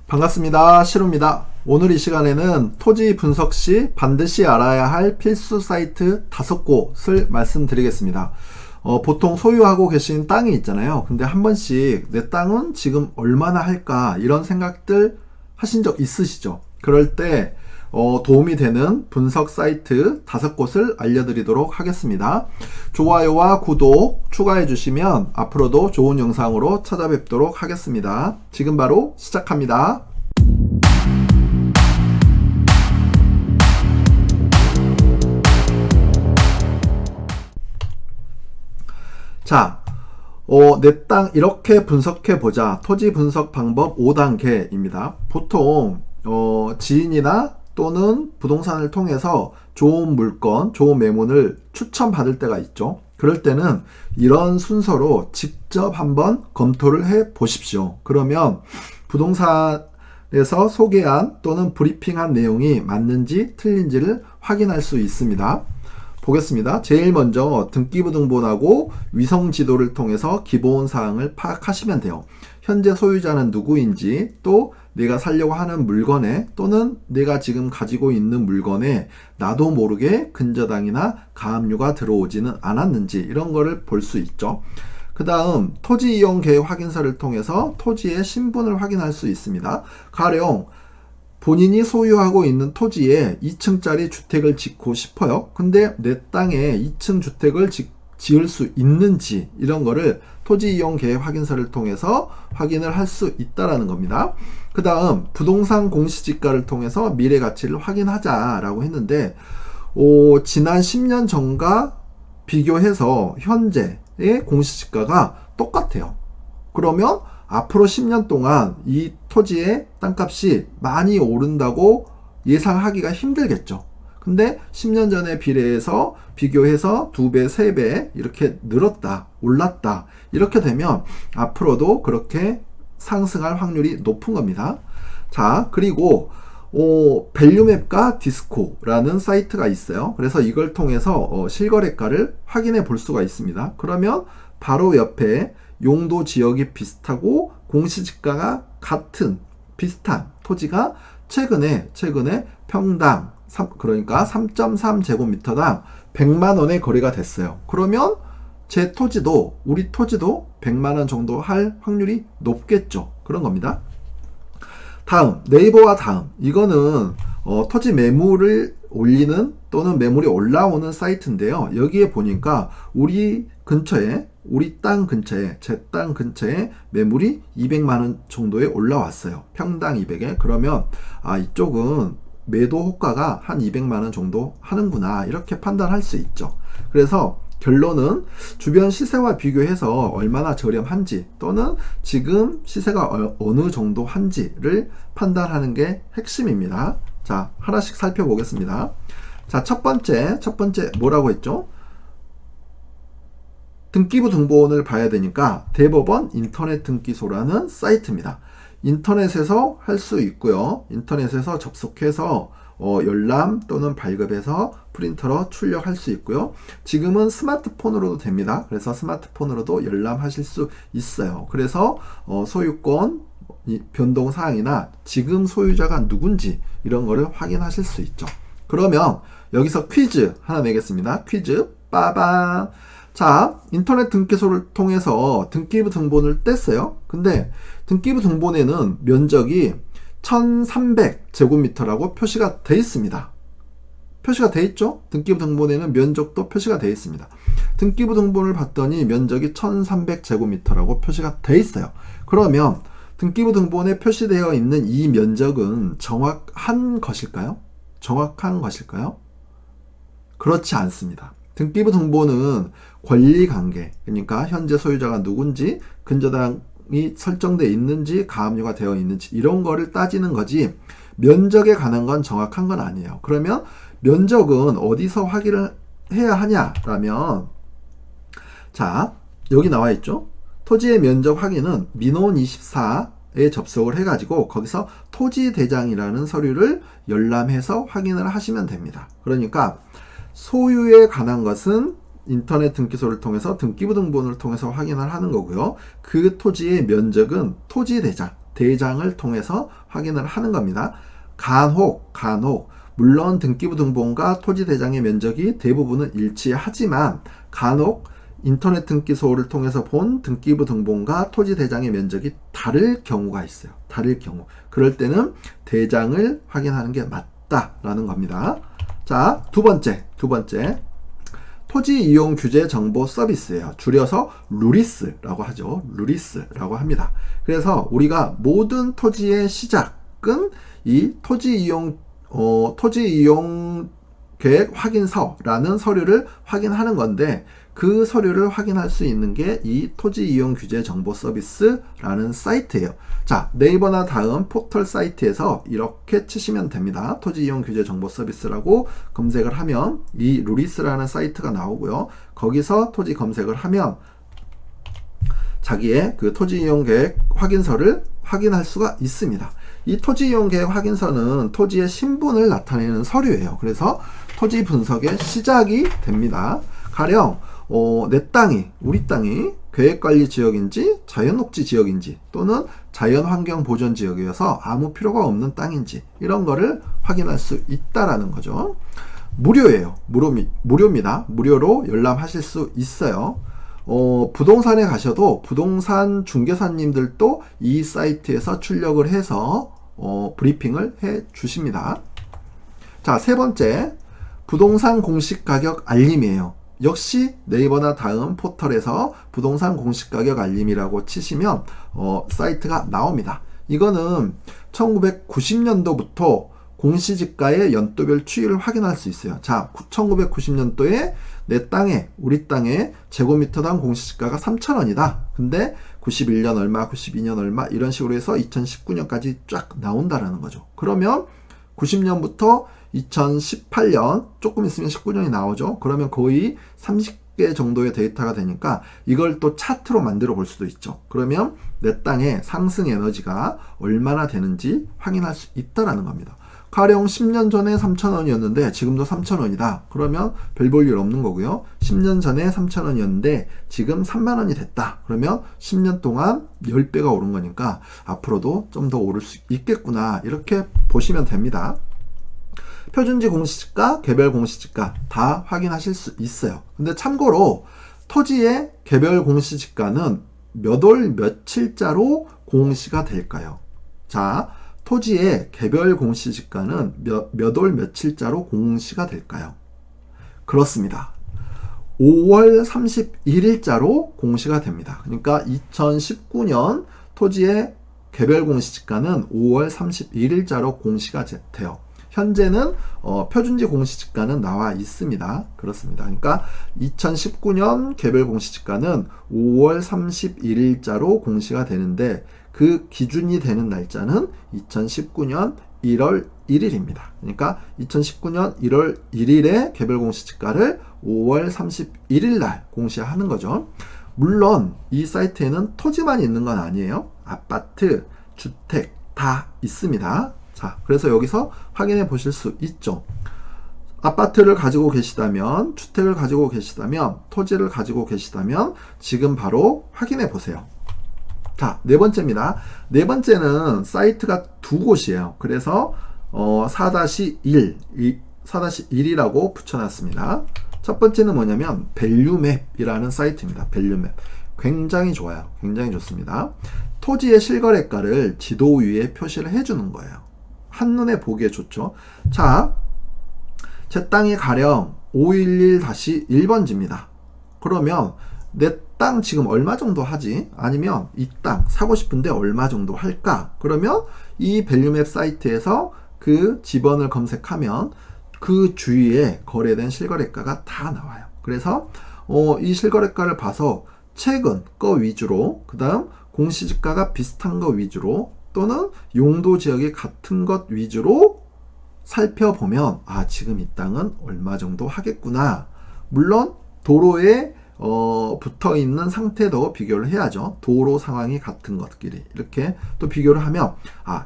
반갑습니다. 시로입니다. 오늘 이 시간에는 토지 분석 시 반드시 알아야 할 필수 사이트 5곳을 말씀드리겠습니다. 보통 소유하고 계신 땅이 있잖아요. 근데 한 번씩 내 땅은 지금 얼마나 할까 이런 생각들 하신 적 있으시죠? 그럴 때 도움이 되는 분석 사이트 5곳을 알려드리도록 하겠습니다. 좋아요와 구독 추가해 주시면 앞으로도 좋은 영상으로 찾아뵙도록 하겠습니다. 지금 바로 시작합니다. 자, 내 땅 이렇게 분석해 보자. 토지 분석 방법 5단계입니다. 보통 지인이나 또는 부동산을 통해서 좋은 물건, 좋은 매물을 추천받을 때가 있죠. 그럴 때는 이런 순서로 직접 한번 검토를 해 보십시오. 그러면 부동산에서 소개한 또는 브리핑한 내용이 맞는지 틀린지를 확인할 수 있습니다. 보겠습니다. 제일 먼저 등기부 등본하고 위성 지도를 통해서 기본 사항을 파악하시면 돼요. 현재 소유자는 누구인지, 또 내가 살려고 하는 물건에 또는 내가 지금 가지고 있는 물건에 나도 모르게 근저당이나 가압류가 들어오지는 않았는지 이런 거를 볼 수 있죠. 그 다음 토지 이용 계획 확인서를 통해서 토지의 신분을 확인할 수 있습니다. 가령 본인이 소유하고 있는 토지에 2층짜리 주택을 짓고 싶어요. 근데 내 땅에 2층 주택을 지을 수 있는지 이런 거를 토지 이용 계획 확인서를 통해서 확인을 할 수 있다라는 겁니다. 그 다음 부동산 공시지가를 통해서 미래 가치를 확인하자라고 했는데 지난 10년 전과 비교해서 현재의 공시지가가 똑같아요. 그러면 앞으로 10년 동안 이 토지의 땅값이 많이 오른다고 예상하기가 힘들겠죠. 근데 10년 전에 비례해서 비교해서 2배, 3배 이렇게 늘었다, 올랐다 이렇게 되면 앞으로도 그렇게 상승할 확률이 높은 겁니다. 자, 그리고 밸류맵과 디스코라는 사이트가 있어요. 그래서 이걸 통해서 실거래가를 확인해 볼 수가 있습니다. 그러면 바로 옆에 용도 지역이 비슷하고 공시지가가 비슷한 토지가 최근에 평당 그러니까 3.3제곱미터당 100만원에 거래가 됐어요. 그러면 제 토지도 우리 토지도 100만원 정도 할 확률이 높겠죠. 그런 겁니다. 다음 네이버와 다음 이거는 토지 매물을 올리는 또는 매물이 올라오는 사이트인데요. 여기에 보니까 우리 땅 근처에 제 땅 근처에 매물이 200만원 정도에 올라왔어요. 평당 200에. 그러면 이쪽은 매도 호가가 한 200만원 정도 하는구나 이렇게 판단할 수 있죠. 그래서 결론은 주변 시세와 비교해서 얼마나 저렴한지 또는 지금 시세가 어느 정도 한지를 판단하는 게 핵심입니다. 자, 하나씩 살펴보겠습니다. 자, 첫 번째 뭐라고 했죠? 등기부 등본을 봐야 되니까 대법원 인터넷 등기소라는 사이트입니다. 인터넷에서 할 수 있고요. 인터넷에서 접속해서 열람 또는 발급해서 프린터로 출력할 수 있고요. 지금은 스마트폰으로도 됩니다. 그래서 스마트폰으로도 열람하실 수 있어요. 그래서 소유권 변동 사항이나 지금 소유자가 누군지 이런 거를 확인하실 수 있죠. 그러면 여기서 퀴즈 하나 내겠습니다. 퀴즈 빠밤. 자, 인터넷 등기소를 통해서 등기부 등본을 뗐어요. 근데 등기부 등본에는 면적이 1300제곱미터라고 표시가 되어 있습니다. 표시가 되어 있죠? 등기부 등본에는 면적도 표시가 되어 있습니다. 등기부 등본을 봤더니 면적이 1300제곱미터라고 표시가 되어 있어요. 그러면 등기부 등본에 표시되어 있는 이 면적은 정확한 것일까요? 그렇지 않습니다. 등기부 등본은 권리관계, 그러니까 현재 소유자가 누군지, 근저당이 설정되어 있는지, 가압류가 되어 있는지 이런 거를 따지는 거지 면적에 관한 건 정확한 건 아니에요. 그러면 면적은 어디서 확인을 해야 하냐라면 자, 여기 나와 있죠. 토지의 면적 확인은 민원24에 접속을 해가지고 거기서 토지대장이라는 서류를 열람해서 확인을 하시면 됩니다. 그러니까 소유에 관한 것은 인터넷 등기소를 통해서 등기부 등본을 통해서 확인을 하는 거고요. 그 토지의 면적은 토지대장, 대장을 통해서 확인을 하는 겁니다. 간혹 물론 등기부등본과 토지대장의 면적이 대부분은 일치하지만 간혹 인터넷 등기소를 통해서 본 등기부등본과 토지대장의 면적이 다를 경우가 있어요. 다를 경우. 그럴 때는 대장을 확인하는 게 맞다라는 겁니다. 자, 두 번째. 토지이용규제정보서비스예요. 줄여서 루리스라고 하죠. 루리스라고 합니다. 그래서 우리가 모든 토지의 시작은 이 토지이용 계획 확인서라는 서류를 확인하는 건데, 그 서류를 확인할 수 있는 게 이 토지이용규제정보서비스라는 사이트예요. 자, 네이버나 다음 포털 사이트에서 이렇게 치시면 됩니다. 토지이용규제정보서비스라고 검색을 하면 이 루리스라는 사이트가 나오고요. 거기서 토지 검색을 하면 자기의 그 토지이용계획 확인서를 확인할 수가 있습니다. 이 토지이용계획 확인서는 토지의 신분을 나타내는 서류예요. 그래서 토지 분석의 시작이 됩니다. 가령 내 땅이, 우리 땅이 계획관리지역인지 자연녹지지역인지 또는 자연환경보전지역이어서 아무 필요가 없는 땅인지 이런 거를 확인할 수 있다라는 거죠. 무료예요. 무료입니다. 무료로 열람하실 수 있어요. 부동산에 가셔도 부동산 중개사님들도 이 사이트에서 출력을 해서 브리핑을 해 주십니다. 자, 세 번째, 부동산 공시가격 알림이에요. 역시 네이버나 다음 포털에서 부동산 공시가격 알림이라고 치시면 사이트가 나옵니다. 이거는 1990년도부터 공시지가의 연도별 추이를 확인할 수 있어요. 자, 1990년도에 내 땅에, 우리 땅에 제곱미터당 공시지가가 3,000원이다. 근데 91년 얼마, 92년 얼마 이런 식으로 해서 2019년까지 쫙 나온다라는 거죠. 그러면 90년부터 2018년, 조금 있으면 19년이 나오죠. 그러면 거의 30개 정도의 데이터가 되니까 이걸 또 차트로 만들어 볼 수도 있죠. 그러면 내 땅의 상승 에너지가 얼마나 되는지 확인할 수 있다라는 겁니다. 가령 10년 전에 3,000원이었는데 지금도 3,000원이다. 그러면 별 볼 일 없는 거고요. 10년 전에 3,000원이었는데 지금 3만원이 됐다. 그러면 10년 동안 10배가 오른 거니까 앞으로도 좀 더 오를 수 있겠구나. 이렇게 보시면 됩니다. 표준지 공시지가, 개별 공시지가 다 확인하실 수 있어요. 근데 참고로 토지의 개별 공시지가는 몇 월 며칠자로 공시가 될까요? 자, 토지의 개별 공시지가는 몇 월 며칠자로 공시가 될까요? 그렇습니다. 5월 31일자로 공시가 됩니다. 그러니까 2019년 토지의 개별 공시지가는 5월 31일자로 공시가 돼요. 현재는 표준지 공시지가는 나와 있습니다. 그렇습니다. 그러니까 2019년 개별 공시지가는 5월 31일자로 공시가 되는데 그 기준이 되는 날짜는 2019년 1월 1일입니다. 그러니까 2019년 1월 1일에 개별 공시지가를 5월 31일 날 공시하는 거죠. 물론 이 사이트에는 토지만 있는 건 아니에요. 아파트, 주택 다 있습니다. 자, 그래서 여기서 확인해 보실 수 있죠. 아파트를 가지고 계시다면, 주택을 가지고 계시다면, 토지를 가지고 계시다면 지금 바로 확인해 보세요. 자, 네 번째입니다. 네 번째는 사이트가 두 곳이에요. 그래서 4-1이라고 붙여놨습니다. 첫 번째는 뭐냐면 밸류맵이라는 사이트입니다. 밸류맵. 굉장히 좋아요. 굉장히 좋습니다. 토지의 실거래가를 지도 위에 표시를 해주는 거예요. 한눈에 보기에 좋죠. 자, 제 땅이 가령 511-1번지입니다. 그러면 내 땅 지금 얼마 정도 하지? 아니면 이 땅 사고 싶은데 얼마 정도 할까? 그러면 이 밸류맵 사이트에서 그 지번을 검색하면 그 주위에 거래된 실거래가가 다 나와요. 그래서 이 실거래가를 봐서 최근 거 위주로, 그 다음 공시지가가 비슷한 거 위주로, 또는 용도 지역이 같은 것 위주로 살펴보면 지금 이 땅은 얼마 정도 하겠구나. 물론 도로에 붙어있는 상태도 비교를 해야죠. 도로 상황이 같은 것끼리 이렇게 또 비교를 하면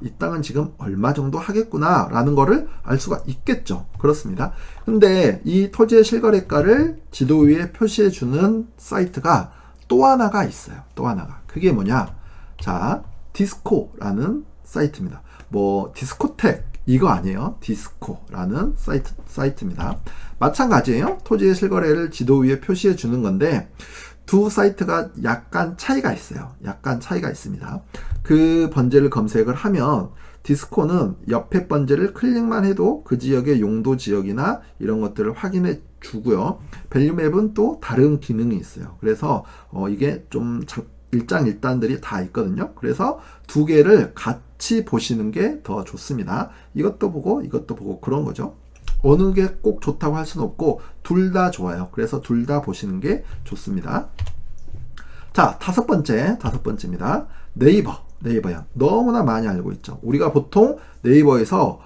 이 땅은 지금 얼마 정도 하겠구나 라는 거를 알 수가 있겠죠. 그렇습니다. 근데 이 토지의 실거래가를 지도 위에 표시해 주는 사이트가 또 하나가 있어요. 또 하나가. 그게 뭐냐? 자, 디스코라는 사이트입니다. 뭐 디스코텍 이거 아니에요. 디스코라는 사이트입니다. 마찬가지예요. 토지의 실거래를 지도 위에 표시해 주는 건데 두 사이트가 약간 차이가 있어요. 약간 차이가 있습니다. 그 번제를 검색을 하면 디스코는 옆에 번제를 클릭만 해도 그 지역의 용도 지역이나 이런 것들을 확인해 주고요. 밸류맵은 또 다른 기능이 있어요. 그래서 이게 좀 일장일단들이 다 있거든요. 그래서 두 개를 같이 보시는 게 더 좋습니다. 이것도 보고 이것도 보고 그런 거죠. 어느 게 꼭 좋다고 할 수는 없고 둘 다 좋아요. 그래서 둘 다 보시는 게 좋습니다. 자, 다섯 번째입니다. 네이버요. 너무나 많이 알고 있죠. 우리가 보통 네이버에서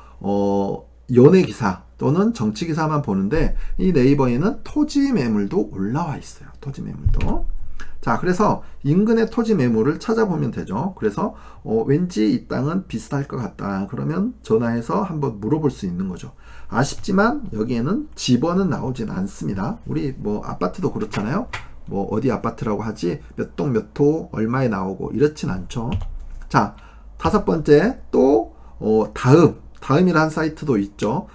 연예 기사 또는 정치 기사만 보는데 이 네이버에는 토지 매물도 올라와 있어요. 토지 매물도. 자, 그래서 인근의 토지 매물을 찾아보면 되죠. 그래서 왠지 이 땅은 비쌀 것 같다. 그러면 전화해서 한번 물어볼 수 있는 거죠. 아쉽지만 여기에는 집원은 나오진 않습니다. 우리 뭐 아파트도 그렇잖아요. 뭐 어디 아파트라고 하지 몇 동 몇 호 얼마에 나오고 이렇진 않죠. 자, 다섯 번째 또 다음이라는 사이트도 있죠.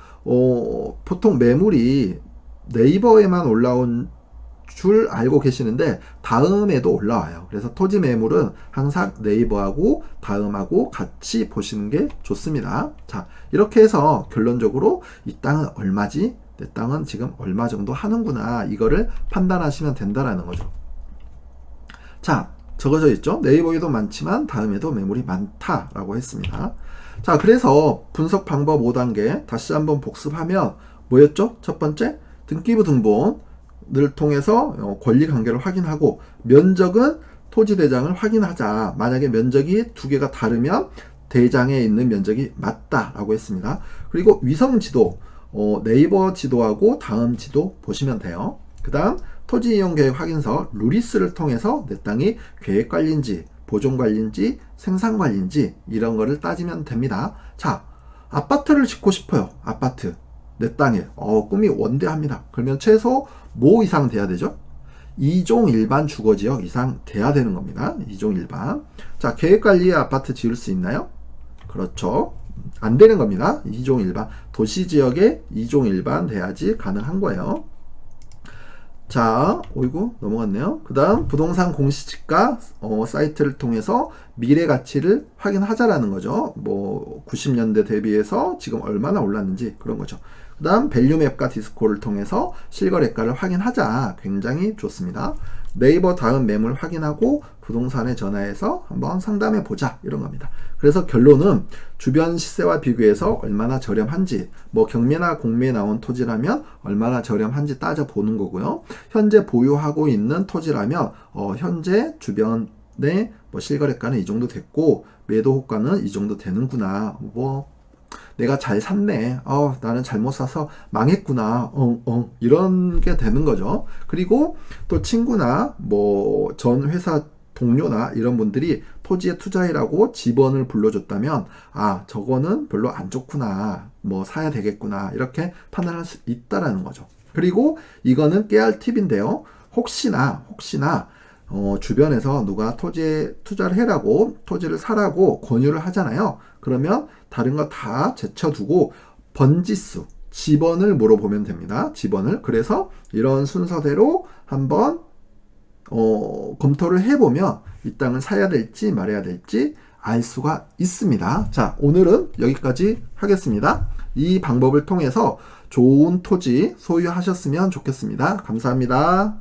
보통 매물이 네이버에만 올라온 줄 알고 계시는데 다음에도 올라와요. 그래서 토지 매물은 항상 네이버하고 다음하고 같이 보시는 게 좋습니다. 자, 이렇게 해서 결론적으로 이 땅은 얼마지? 내 땅은 지금 얼마 정도 하는구나. 이거를 판단하시면 된다라는 거죠. 자, 적어져 있죠. 네이버에도 많지만 다음에도 매물이 많다라고 했습니다. 자, 그래서 분석 방법 5단계 다시 한번 복습하면 뭐였죠? 첫 번째, 등기부 등본을 통해서 권리관계를 확인하고 면적은 토지대장을 확인하자. 만약에 면적이 두 개가 다르면 대장에 있는 면적이 맞다라고 했습니다. 그리고 위성지도 네이버 지도하고 다음 지도 보시면 돼요. 그 다음 토지이용계획 확인서 루리스를 통해서 내 땅이 계획관리인지 보존관리인지 생산관리인지 이런 거를 따지면 됩니다. 자, 아파트를 짓고 싶어요. 아파트 내 땅에 꿈이 원대합니다. 그러면 최소 뭐 이상 돼야 되죠? 2종 일반 주거지역 이상 돼야 되는 겁니다. 2종 일반. 자, 계획관리에 아파트 지을 수 있나요? 그렇죠. 안 되는 겁니다. 2종 일반. 도시지역에 2종 일반 돼야지 가능한 거예요. 자, 어이구 넘어갔네요. 그 다음 부동산 공시지가 사이트를 통해서 미래 가치를 확인하자라는 거죠. 뭐 90년대 대비해서 지금 얼마나 올랐는지 그런 거죠. 그 다음 밸류맵과 디스코를 통해서 실거래가를 확인하자. 굉장히 좋습니다. 네이버 다음 매물 확인하고 부동산에 전화해서 한번 상담해 보자 이런 겁니다. 그래서 결론은 주변 시세와 비교해서 얼마나 저렴한지, 뭐 경매나 공매에 나온 토지라면 얼마나 저렴한지 따져보는 거고요. 현재 보유하고 있는 토지라면 현재 주변에 뭐 실거래가는 이 정도 됐고 매도 호가는 이 정도 되는구나. 뭐 내가 잘 샀네. 나는 잘못 사서 망했구나. 이런 게 되는 거죠. 그리고 또 친구나 뭐 전 회사 동료나 이런 분들이 토지에 투자해라고 집원을 불러줬다면 저거는 별로 안 좋구나. 뭐 사야 되겠구나. 이렇게 판단할 수 있다라는 거죠. 그리고 이거는 깨알 팁인데요. 혹시나 주변에서 누가 토지에 투자를 해라고 토지를 사라고 권유를 하잖아요. 그러면 다른 거 다 제쳐두고 번지수, 집원을 물어보면 됩니다. 집원을. 그래서 이런 순서대로 한번 검토를 해보면 이 땅을 사야 될지 말아야 될지 알 수가 있습니다. 자, 오늘은 여기까지 하겠습니다. 이 방법을 통해서 좋은 토지 소유하셨으면 좋겠습니다. 감사합니다.